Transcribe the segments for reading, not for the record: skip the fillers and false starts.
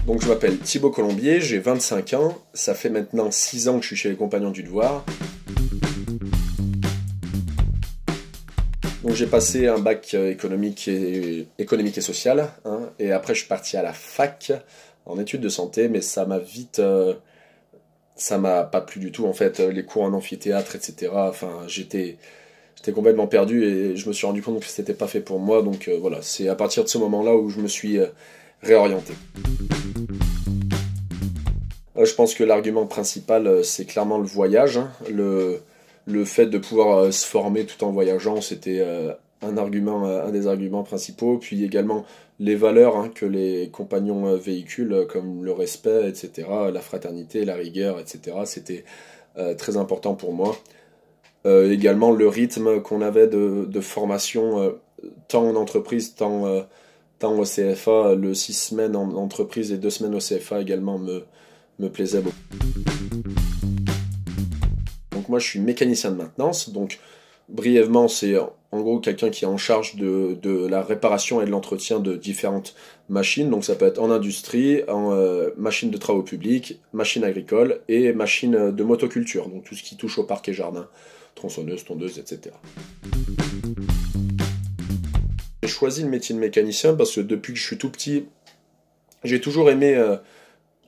Donc je m'appelle Thibaut Colombier, j'ai 25 ans, ça fait maintenant 6 ans que je suis chez les Compagnons du Devoir. Donc j'ai passé un bac économique et social, hein, et après je suis parti à la fac en études de santé, mais ça m'a pas plu du tout en fait, les cours en amphithéâtre, etc. Enfin j'étais complètement perdu et je me suis rendu compte que c'était pas fait pour moi, donc voilà, c'est à partir de ce moment-là où je me suis réorienté. Je pense que l'argument principal, c'est clairement le voyage, hein. Le fait de pouvoir se former tout en voyageant, c'était un des arguments principaux. Puis également les valeurs, hein, que les compagnons véhiculent, comme le respect, etc., la fraternité, la rigueur, etc. C'était très important pour moi. Également le rythme qu'on avait de formation, tant en entreprise, tant au CFA, le 6 semaines en entreprise et 2 semaines au CFA également me plaisait beaucoup. Donc moi je suis mécanicien de maintenance, donc brièvement c'est en gros quelqu'un qui est en charge de la réparation et de l'entretien de différentes machines, donc ça peut être en industrie, en machines de travaux publics, machines agricoles et machines de motoculture, donc tout ce qui touche au parc et jardin, tronçonneuses, tondeuses, etc. J'ai choisi le métier de mécanicien parce que depuis que je suis tout petit, j'ai toujours aimé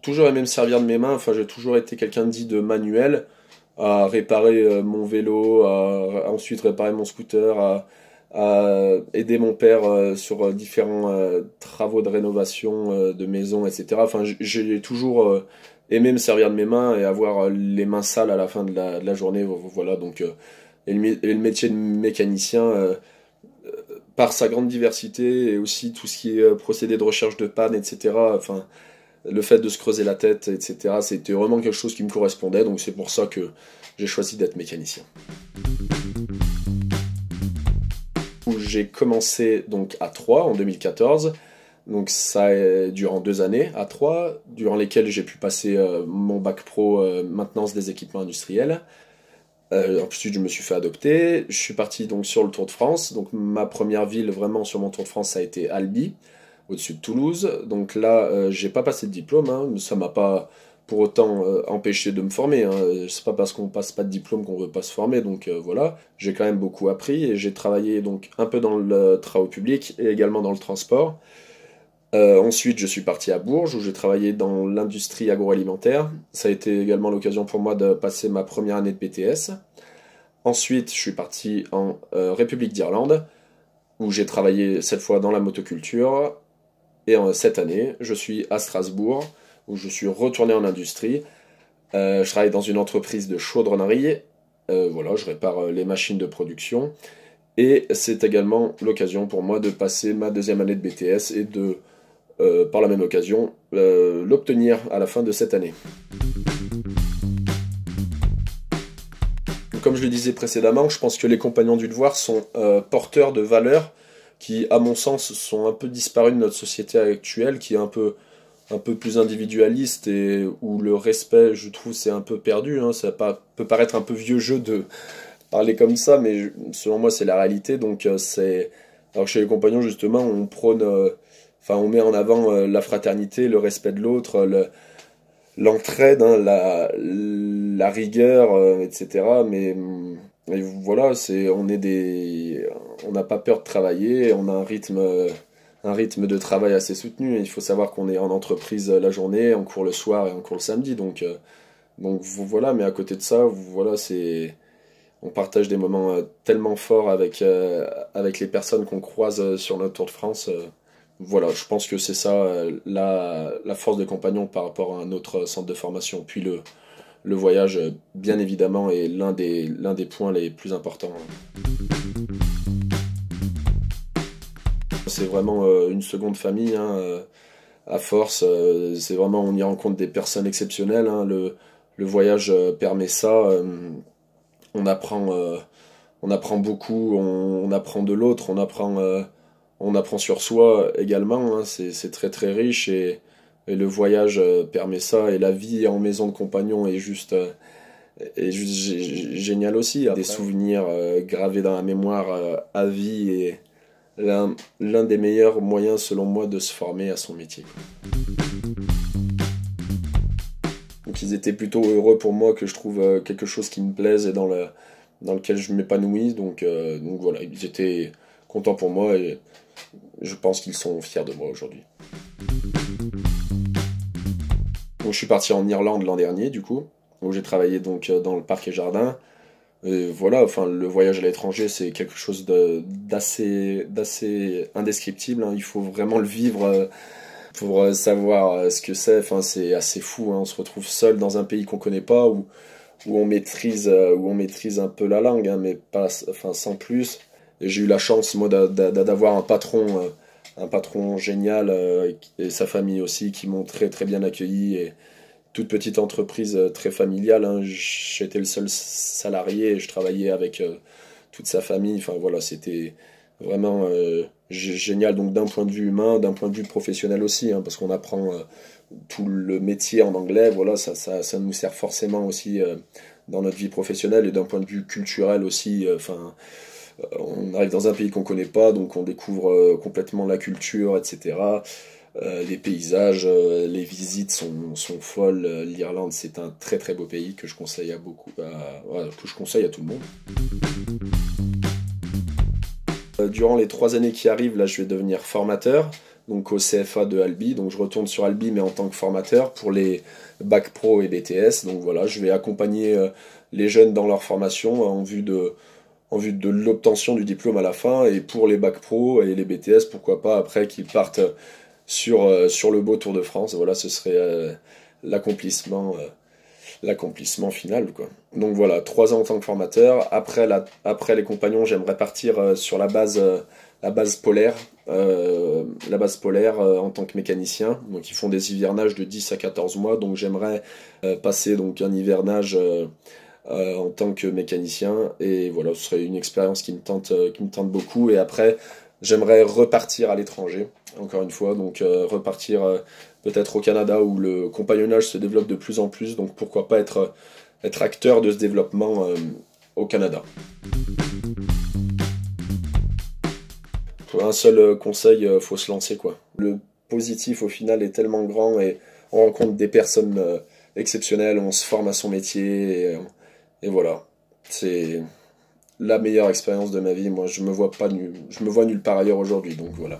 me servir de mes mains, enfin j'ai toujours été quelqu'un dit de manuel, à réparer mon vélo, à ensuite réparer mon scooter, à aider mon père sur différents travaux de rénovation de maison, etc. Enfin j'ai toujours aimé me servir de mes mains et avoir les mains sales à la fin de la journée, voilà, donc et le métier de mécanicien, par sa grande diversité et aussi tout ce qui est procédé de recherche de panne, etc. Enfin, le fait de se creuser la tête, etc. C'était vraiment quelque chose qui me correspondait, donc c'est pour ça que j'ai choisi d'être mécanicien. J'ai commencé donc à Troyes en 2014, donc ça durant 2 années à Troyes, durant lesquelles j'ai pu passer mon bac pro maintenance des équipements industriels. Ensuite, je me suis fait adopter. Je suis parti donc sur le Tour de France. Donc ma première ville vraiment sur mon Tour de France, ça a été Albi, au-dessus de Toulouse. Donc là, j'ai pas passé de diplôme, hein, mais ça m'a pas pour autant empêché de me former, hein. C'est pas parce qu'on passe pas de diplôme qu'on veut pas se former. Donc voilà, j'ai quand même beaucoup appris et j'ai travaillé donc un peu dans le travaux public et également dans le transport. Ensuite, je suis parti à Bourges où j'ai travaillé dans l'industrie agroalimentaire. Ça a été également l'occasion pour moi de passer ma première année de BTS. Ensuite, je suis parti en République d'Irlande où j'ai travaillé cette fois dans la motoculture. Et cette année, je suis à Strasbourg où je suis retourné en industrie. Je travaille dans une entreprise de chaudronnerie. Voilà, je répare les machines de production. Et c'est également l'occasion pour moi de passer ma deuxième année de BTS et de par la même occasion l'obtenir à la fin de cette année. Comme je le disais précédemment, je pense que les Compagnons du Devoir sont porteurs de valeurs qui, à mon sens, sont un peu disparues de notre société actuelle, qui est un peu plus individualiste et où le respect, je trouve, c'est un peu perdu, hein. Ça peut paraître un peu vieux jeu de parler comme ça, mais selon moi, c'est la réalité. Donc, alors chez les Compagnons, justement, on prône, enfin, on met en avant la fraternité, le respect de l'autre, l'entraide, hein, la rigueur, etc. Mais et voilà, on n'a pas peur de travailler, on a un rythme de travail assez soutenu. Il faut savoir qu'on est en entreprise la journée, on court le soir et on court le samedi. Donc voilà, mais à côté de ça, voilà, on partage des moments tellement forts avec les personnes qu'on croise sur notre Tour de France. Voilà, je pense que c'est ça la force des Compagnons par rapport à un autre centre de formation. Puis le voyage, bien évidemment, est l'un des points les plus importants. C'est vraiment une seconde famille, hein, à force. C'est vraiment, on y rencontre des personnes exceptionnelles, hein. Le voyage permet ça. On apprend beaucoup, on apprend de l'autre, on apprend sur soi également, hein. C'est très très riche et le voyage permet ça. Et la vie en maison de compagnon est juste génial aussi. Des souvenirs gravés dans la mémoire à vie et l'un des meilleurs moyens selon moi de se former à son métier. qu'ils étaient plutôt heureux pour moi que je trouve quelque chose qui me plaise et dans lequel je m'épanouis. Donc voilà, ils étaient contents pour moi et je pense qu'ils sont fiers de moi aujourd'hui. Donc je suis parti en Irlande l'an dernier du coup, où j'ai travaillé donc dans le parc et jardin. Et voilà, enfin le voyage à l'étranger c'est quelque chose d'assez indescriptible, hein. Il faut vraiment le vivre pour savoir ce que c'est. Enfin c'est assez fou, hein. On se retrouve seul dans un pays qu'on connaît pas où on maîtrise un peu la langue, hein, mais pas, enfin sans plus. Et j'ai eu la chance moi d'avoir un patron génial et sa famille aussi qui m'ont très très bien accueilli. Et toute petite entreprise très familiale, hein. J'étais le seul salarié et je travaillais avec toute sa famille. Enfin voilà, c'était vraiment génial. Donc d'un point de vue humain, d'un point de vue professionnel aussi, hein, parce qu'on apprend tout le métier en anglais. Voilà, ça nous sert forcément aussi dans notre vie professionnelle et d'un point de vue culturel aussi. Enfin, on arrive dans un pays qu'on connaît pas, donc on découvre complètement la culture, etc. Les paysages, les visites sont folles. L'Irlande, c'est un très très beau pays que je conseille à beaucoup, voilà, que je conseille à tout le monde. Durant les 3 années qui arrivent, là, je vais devenir formateur, donc au CFA de Albi. Donc je retourne sur Albi, mais en tant que formateur pour les bac pro et BTS. Donc voilà, je vais accompagner les jeunes dans leur formation en vue de l'obtention du diplôme à la fin. Et pour les bac pro et les BTS, pourquoi pas après qu'ils partent sur le beau Tour de France. Voilà, ce serait l'accomplissement final, quoi. Donc voilà, 3 ans en tant que formateur. Après les compagnons, j'aimerais partir sur la base polaire, en tant que mécanicien. Donc ils font des hivernages de 10 à 14 mois. Donc j'aimerais passer donc un hivernage en tant que mécanicien. Et voilà, ce serait une expérience qui me tente beaucoup. Et après, j'aimerais repartir à l'étranger, encore une fois, donc repartir peut-être au Canada où le compagnonnage se développe de plus en plus, donc pourquoi pas être acteur de ce développement au Canada. Un seul conseil, faut se lancer quoi. Le positif au final est tellement grand et on rencontre des personnes exceptionnelles, on se forme à son métier et voilà. C'est la meilleure expérience de ma vie. Moi, je me vois nulle part ailleurs aujourd'hui, donc voilà.